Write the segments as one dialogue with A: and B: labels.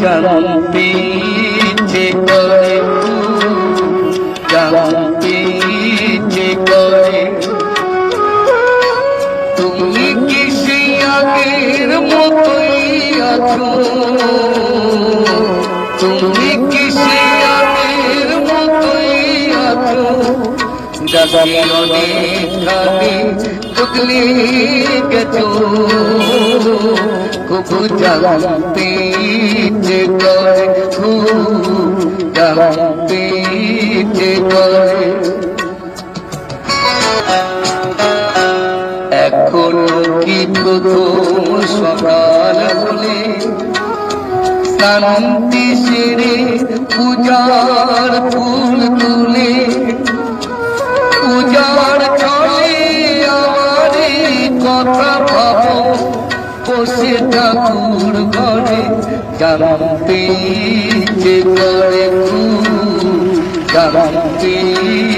A: জানতে ইচ্ছে করে, জানতে ইচ্ছে করে তুমি কি সেই আগের মতোই আছো, তুমি কি সেই আগের মতোই আছো, যাকে অনেক আগে বদলে গেছো। খুব জানতে ইচ্ছে করে, খুব জানতে ইচ্ছে করে। এখনো কি প্রথম সকাল হলে শান্তি সেরে পূজার ফুল তুলে, পূজার ছলে আমার কথা ভাবো বসে ঠাকুর ঘরে, জানতে ইচ্ছে করে, জানতে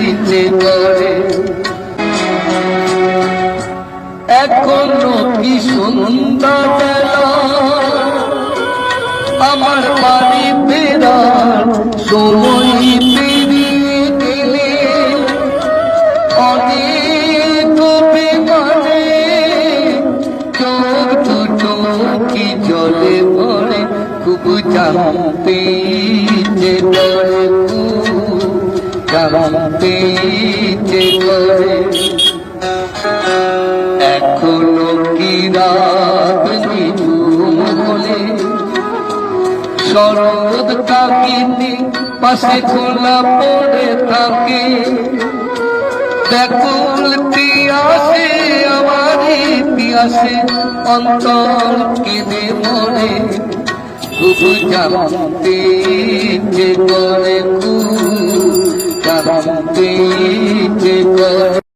A: ইচ্ছে করে। এখনো কি সন্ধ্যা বেলা আমার বাড়ি ফেরার সময় পেরিয়ে গেলে, অনেক বেমানে চোখ দুটো কি জলে ভরে, খুব জানতে ইচ্ছে করে, জানতে ইচ্ছে করে। এখনো কি রাত নিঝুম হলে শরৎ কাকিনি পাশে খোলা পড়ে থাকে, ব্যাকুল পিয়াসে আমার পিয়াসে অন্তর কেঁদে মরে, খুব জানতে ইচ্ছে করে, খুব জানতে ইচ্ছে করে।